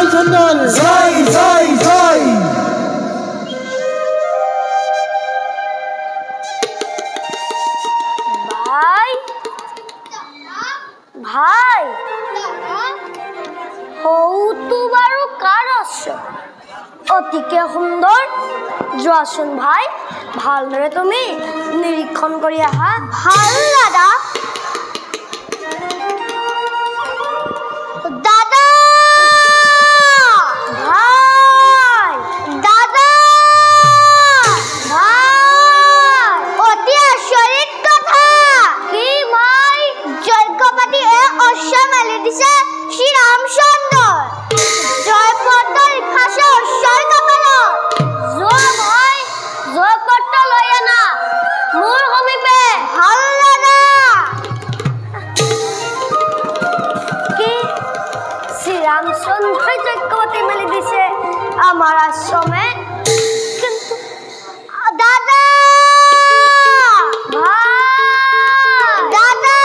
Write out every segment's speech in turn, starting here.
শ্ৰীৰামচন্দ্ৰ জয় জয় জয়। ভাই ভাই হৌতু বাৰু কাৰ আছে অতিকে সুন্দৰ যোৱাচোন ভাই ভালদৰে তুমি নিৰীক্ষণ কৰি আহা ভাল দাদা দাদা ভাই দাদা ভাই অতি আচৰিত কথা কি ভাই যজ্ঞপাতি অশ্ব মেলি দিছে শ্ৰীৰামচন্দ্ৰ জয়পত্ৰ লিখাছে অশ্বৰ কপালত যোৱা ভাই জয়পত্ৰ লৈ আনা মোৰ সমীপে ভাল দাদা কি শ্ৰীৰামচন্দ্ৰই যজ্ঞপাতি মেলি দিছে আমাৰ আশ্ৰমে কিন্তু দাদা ভাই দাদা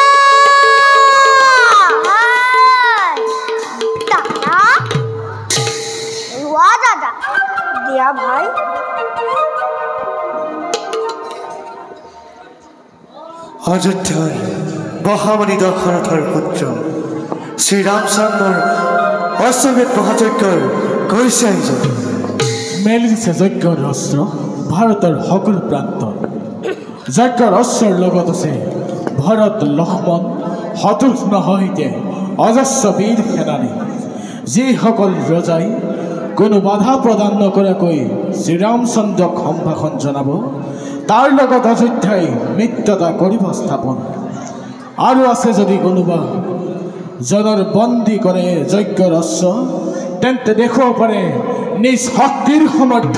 ভাই দাদা লোৱা দাদা দিয়া ভাই অযোধ্যাৰ মহামণি দশৰথৰ পুত্ৰ শ্ৰীৰামচন্দ্ৰৰ অশ্বমেধ মহাযজ্ঞৰ কৰিছে আয়োজন মেলি দিছে যজ্ঞৰ অস্ত্ৰ ভাৰতৰ সকলো প্ৰান্তত যজ্ঞৰ অস্ত্ৰৰ লগত আছে ভৰত লক্ষ্মণ শত্ৰুঘ্ন সহিতে অজস্ৰ বীৰ সেনানী যিসকল ৰজাই কোনো বাধা প্ৰদান নকৰাকৈ শ্ৰীৰামচন্দ্ৰক সম্ভাষণ জনাব তাৰ লগত অযোধ্যাই মিত্ৰতা কৰিব স্থাপন আৰু আছে যদি কোনোবা জনৰ বন্দী কৰে যজ্ঞৰ অস্ত্ৰ তেন্তে দেখুৱাব পাৰে নিজ শক্তিৰ সমৰ্থ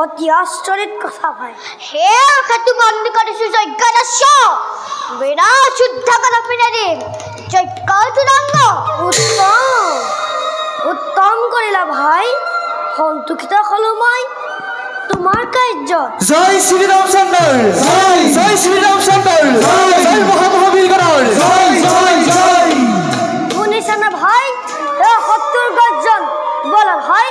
অতি আচৰিত কথা ভাই হে সেইটো বন্দী কৰিছো যজ্ঞৰ অস্ত্ৰ বিৰাট যুদ্ধ কৰি দিম যজ্ঞৰ তুৰংগ উত্তম উত্তম কৰিলা ভাই সন্তুষ্ট হলো মই তোমাৰ কাৰ্য জয় শ্ৰীৰামচন্দ্ৰ জয় জয় শ্ৰীৰামচন্দ্ৰ জয় মহামহাবীৰগণৰ জয় জয় জয় শুনিছা না ভাই শত্ৰুৰ গৰ্জন বলা ভাই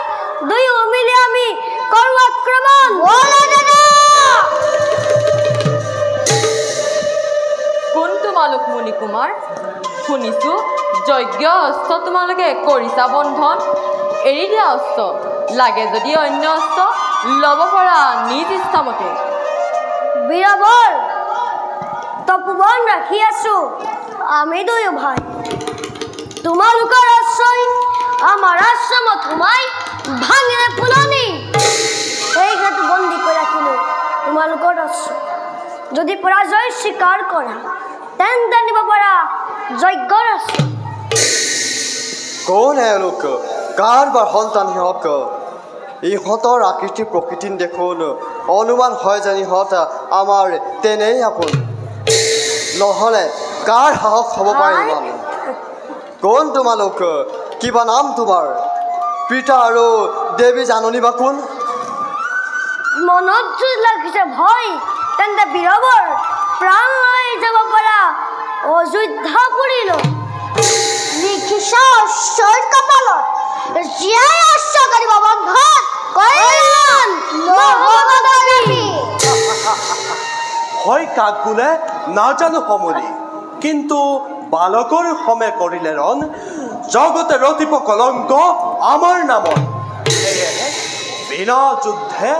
দুয়ো মিলি আমি কৰো আক্ৰমণ বলা দাদা কোন তোমালোক মুনি কুমাৰ শুনিছো যজ্ঞ অস্ত্ৰ তোমালোকে কৰিছা বন্ধন এৰি দিয়া অস্ত্ৰ লাগে যদি অন্য অস্ত্ৰ ল'ব পৰা নিজ ইচ্ছামতে বীৰবৰ তপোবন ৰাখি আছো আমি দুয়ো ভাই তোমালোকৰ আশ্ৰয় আমাৰ আশ্ৰমত সোমাই ভাঙিলে ফুলনি এই সেইটো বন্দী কৰি ৰাখিলো তোমালোকৰ আশ্ৰয় যদি পৰাজয় স্বীকাৰ কৰা তেন্তে নিব পৰা যজ্ঞৰ আশ্ৰয় কোন এওঁলোক কাৰোবাৰ সন্তান সিহঁত ইহঁতৰ আকৃতি প্ৰকৃতি দেখোন অনুমান হয় যেন ইহঁত আমাৰ তেনেই আপোন নহ'লে কাৰ সাহস হ'ব পাৰে ইমান কোন তোমালোক কিবা নাম তোমাৰ পিতা আৰু দেৱী জাননী বা কোন মনত যদি লাগিছে ভয় তেন্তে বীৰবৰ প্ৰাণ লৈ যাব পৰা অযোধ্যা পৰিল লিখিছা অশ্বৰ কপালত জীয়াই অশ্ব কৰিব বন্ধন কল্যাণ নহবদাবী হয় কাক বোলে নাজানো সমৰি কিন্তু বালকৰ সমে কৰিলে ৰণ জগতে ৰতিব কলংক আমাৰ নামত সেয়েহে বিনা যুদ্ধে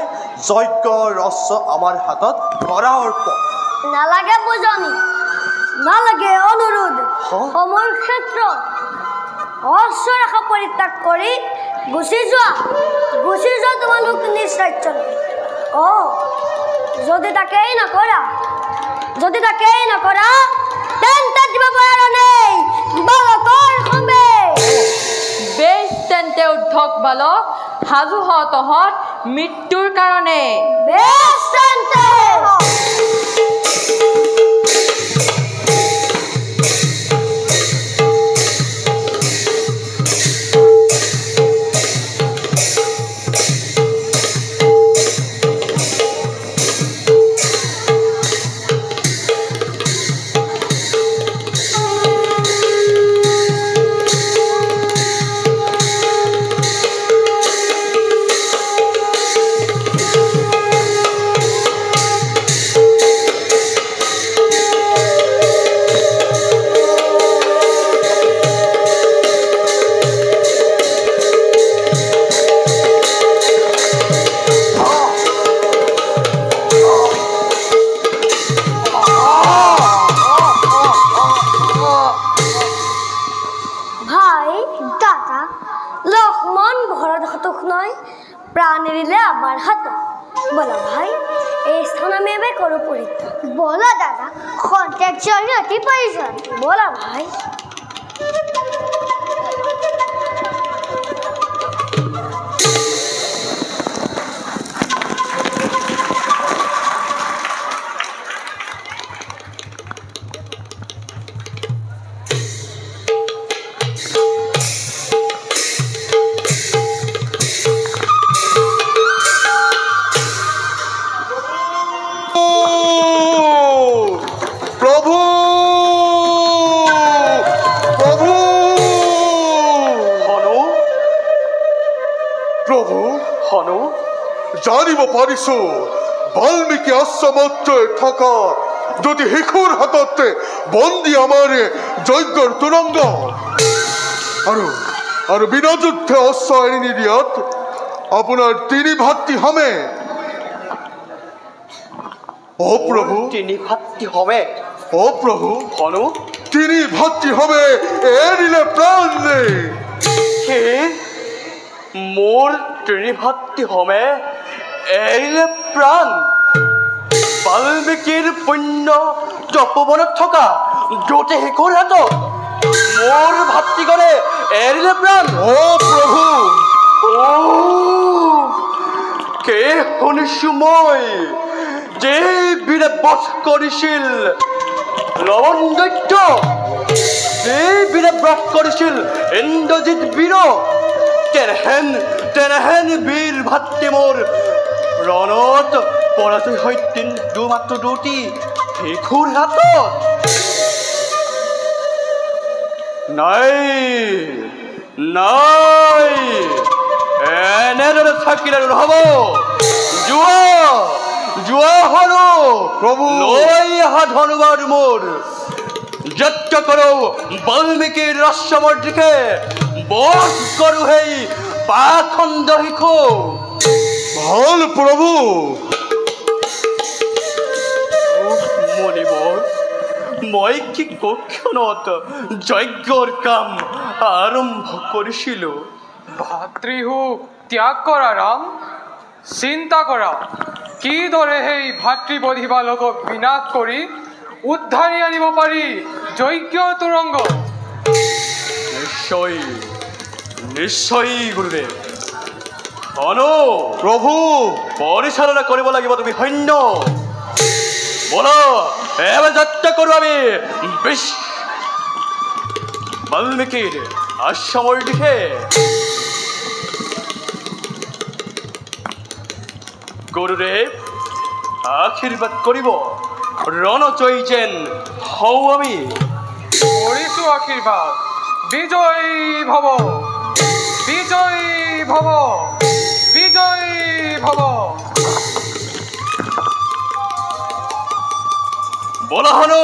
যজ্ঞৰ অস্ত্ৰ আমাৰ হাতত কৰা অৰ্পণ নালাগে বুজনি নালাগে অনুৰোধ সময়ৰ ক্ষেত্ৰত অস্ত্ৰ ৰেখা পৰিত্যাগ কৰি গুচি যোৱা তোমালোক নিজ ৰাজ্যলৈ যদি তাকেই নকৰা তেন্তে দিব পৰা নেই বালকৰ সমে বেশ তেন্তে উদ্ধক বালক সাজু হ তহঁত মৃত্যুৰ কাৰণে বেশ তেন্তে আমার হাতে বলো ভাই এই স্থান আমি এবার করো পরীক্ষা বলো দাদা খন্তের জন্য অতি প্রয়োজন বলো ভাই জানিব পাৰিছো বাল্মীকি আশ্ৰমতে থকা যদি শিশুৰ হাততে বন্দী আমাৰ যজ্ঞৰ তুৰংগ আৰু বিনা যুদ্ধে অস্ত্ৰ এৰি নিদিয়াত আপোনাৰ তিনি ভাতৃ হমে অ প্ৰভু তিনি ভাতৃ হমে অ প্ৰভু হনু তিনি ভাতৃ হমে এৰিলে প্ৰাণ নেই মোৰ তিনি ভাতৃ হমে এৰিলে প্ৰাণ বাল্মীকিৰ পুণ্য তপোবনত থকা য'তে শিশুৰ হাতত মোৰ ভাতৃগণে এৰিলে প্ৰাণ অ প্ৰভু কে শুনিছো মই যে বীৰে বধ কৰিছিল লৱণ দৈত্য যে বীৰে বধ কৰিছিল ইন্দ্ৰজিৎ বীৰ তেনেহেন বীৰ ভাতৃ মোৰ ৰণত পৰাজয় সৈতে মাত্ৰ দুটি শিশুৰ হাতত নাই নাই এনেদৰে থাকিলে নহ'ব যোৱা হলো প্ৰভু লৈ অহা ধনুবাদ মোৰ যজ্ঞ কৰো বাল্মীকিৰ আশ্ৰমৰ দিশে বধ কৰো সেই পাখণ্ড শিশু ভাল প্ৰভু মনিব মই কি কক্ষণত যজ্ঞৰ কাম আৰম্ভ কৰিছিলো ভাতৃহুক ত্যাগ কৰা ৰাম চিন্তা কৰা কিদৰে সেই ভাতৃবধি বালকক বিনাশ কৰি উদ্ধাৰি আনিব পাৰি যজ্ঞৰ তুৰংগ নিশ্চয় গুৰুদেৱ প্ৰভু পৰিচালনা কৰিব লাগিব তুমি সৈন্য বলো এবাৰ যাত্ৰা কৰো আমি বাল্মীকিৰ আশ্ৰমৰ দিশে গুৰুদেৱ আশীৰ্বাদ কৰিব ৰণজয়ী যেন হওঁ আমি কৰিছো আশীৰ্বাদ বিজয়ী ভৱ বিজয়ী ভৱ বিজয়ী ভৱ বলা হলো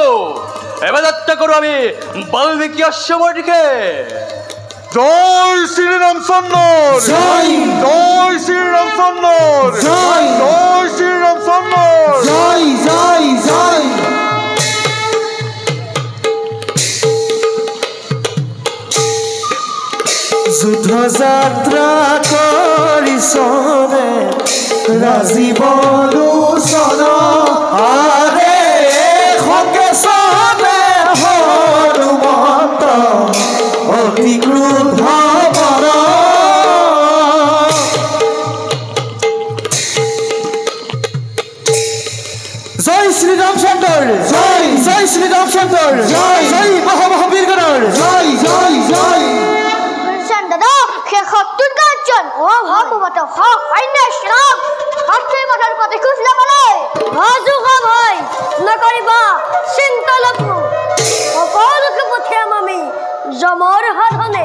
এবার যাত্রা করো আমি বাল্মীকি আশ্রমের দিকে জয় শ্রীরামচন্দ্র জয় জয় শ্রীরামচন্দ্র জয় জয় শ্রীরামচন্দ্র জয় জয় জয় যুদ্ধ যাত্রা কৰিছনে ৰাজীৱ লোচন আৰে খকেশনে হনুমন্ত অতি ক্ৰোধ বৰ জয় শ্ৰীৰামচন্দ্ৰ জয় জয় শ্ৰীৰামচন্দ্ৰ জয় জয় মহামহাবীৰগণৰ জয় জয় জয় দাদা শেষত গাজন ও ভগবত সৈন্য শ্রাম হাতে মাথার পথে খুঁজলে বলে হাজুকা ভাই নকরিবা চিন্তা লঘু সকলকে পঠিয়াম আমি জমর সাধনে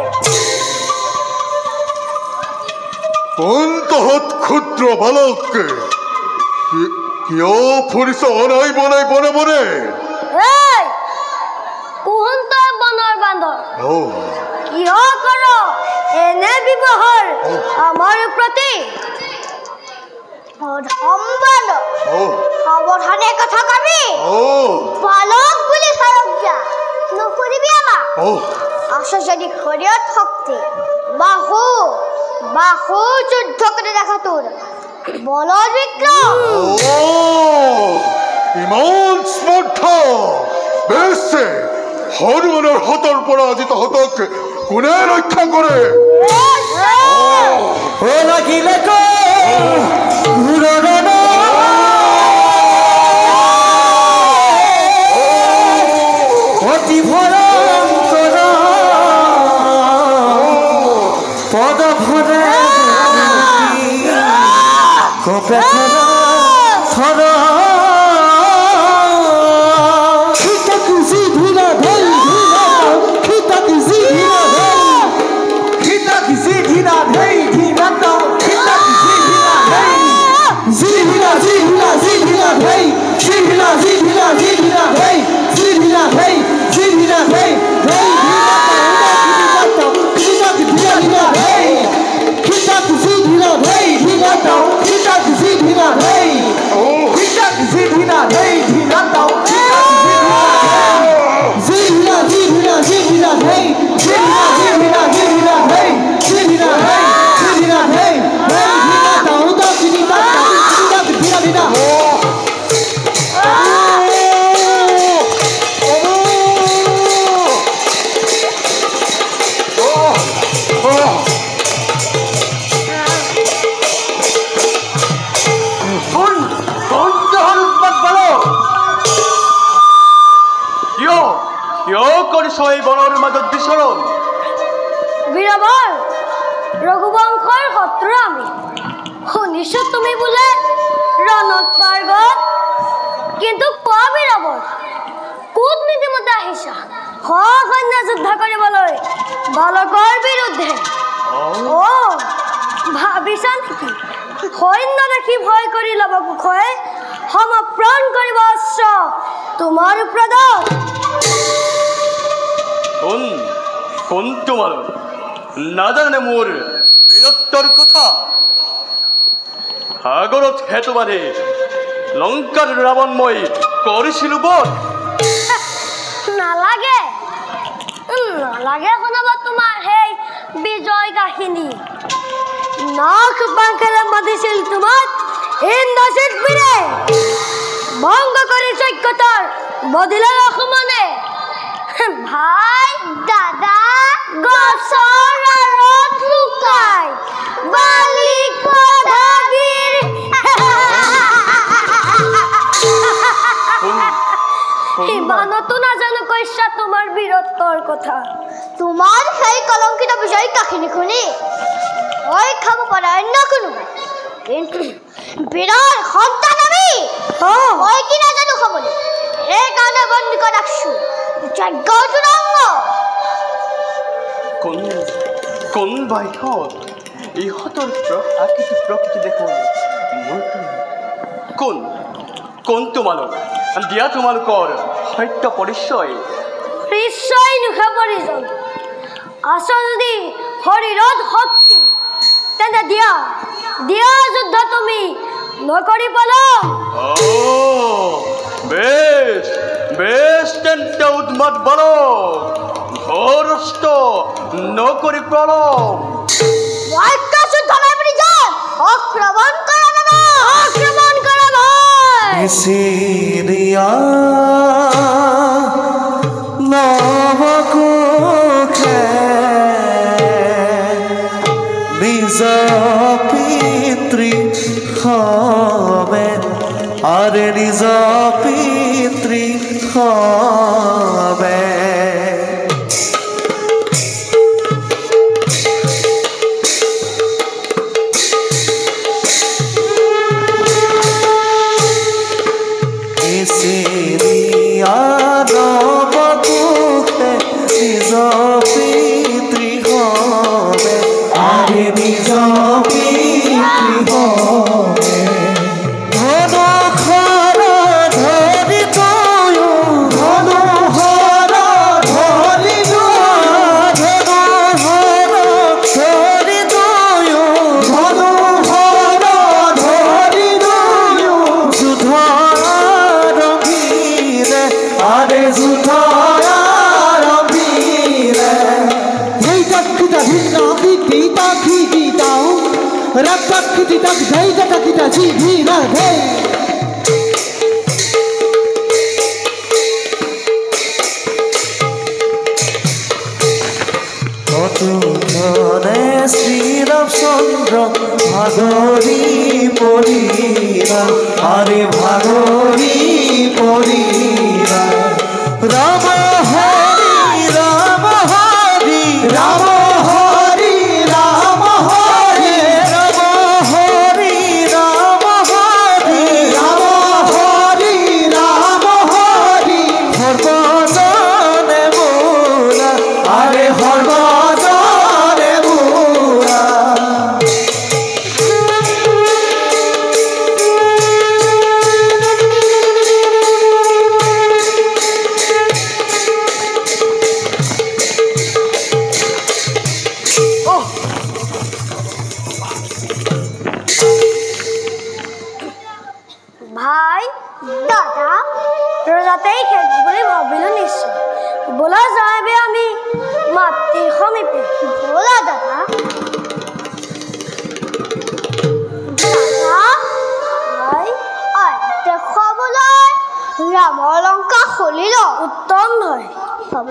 অন্তহত ক্ষুদ্র বালককে কিয় ফুৰিছ অনাই বনাই বনে বনে এই কুহন্ত বনৰ বান্দৰ কিয় কৰ এনে ব্যৱহাৰ আমাৰ প্ৰতি সাৱধানে কথা কবি বালক বুলি সাৰজ্ঞা নকৰিবি আমাক আছে যদি শৰীৰত শক্তি বাহু যুদ্ধ কৰি দেখা তোৰ বলদ বিক্রম ইমান স্পর্ধা বেশে হনুমানের হতর পরাজিত হতক কোনে রক্ষা করে ও লাগিলে অতি ভয়ঙ্কর পদ ভরে কপে থর ৰঘুবংশৰ শত্ৰু আমি শুনিছো তুমি বোলে ৰণত পাৰ্গত কিন্তু কোৱা বীৰবল কূটনীতিমতে আহিছা সৈন্য যুদ্ধ কৰিবলৈ বালকৰ বিৰুদ্ধে ভাবিছা নেকি সৈন্য দেখি ভয় কৰি লব কুশয়ে সমৰ্পণ কৰিব অস্ত্ৰ তোমাৰ প্ৰদত কোন তোমাৰ নাজানে মোৰ বীৰত্বৰ কথা সাগৰত হেতু বাঁধি লঙ্কাৰ ৰাবণময় কৰিছিলো বধ নালাগে শুনাব তোমাৰ সেই বিজয় কাহিনী নখ বাংকালে মাতিছিল তোমাক ইন্দ্ৰজিৎ বীৰে ভংগ কৰি যজ্ঞতাৰ বদিলে অসমনে ভাই দাদা গছৰ আঁৰত লুকাই বালিক ভাগিৰ ইমানতো নাজানো কৈছা তোমাৰ বীৰত্বৰ কথা তোমাৰ সেই কলংকিত বিজয় কাহিনী শুনি ঐ খাব পৰা অন্য কোনোবাই কিন্তু বীৰৰ সন্তান আমি মই কি নাজানো খাবলৈ সেইকাৰণে বন্দী কৰি ৰাখিছো কোন বাইকত ইহঁতৰ আকৃতি প্ৰকৃতি দেখোন কোন তোমালোক দিয়া তোমালোকৰ সত্য পৰিচয় নিশ্চয় নুখা পৰিজন আছো যদি শৰীৰত শক্তি তেন্তে দিয়া যুদ্ধ তুমি নকৰি পালা বেশ তেন্তে উন্মাদ বলো ঘরস্থ নকরি পড়ো আক্রমণ করা ভাই সিরিয়া নবকুখে নিজ পিতৃ হবে আরে নিজ পিতৃ হবে रक्त পিতাজি ধীরাধে কতক্ষণে শ্রীরামচন্দ্র ভাগরি পড়িলা আরে ভাগরি পড়িলা রাম হরি রাম হরি রাম হরি রাম হরি রাম হরি রাম হরি রাম হরি রাম হরি সর্বজনে বোলা আরে সর্বজনে বোলা ভাই দাদা রোজাতেই খেলবো বলে ভাবিল নিশ্চয় বলা যাবে আমি মাতৃ সমীপে বলা দাদা দাদা ভাই দেখুৱাবলৈ ৰামৰ লংকা খুলিল উত্তম হয় হ'ব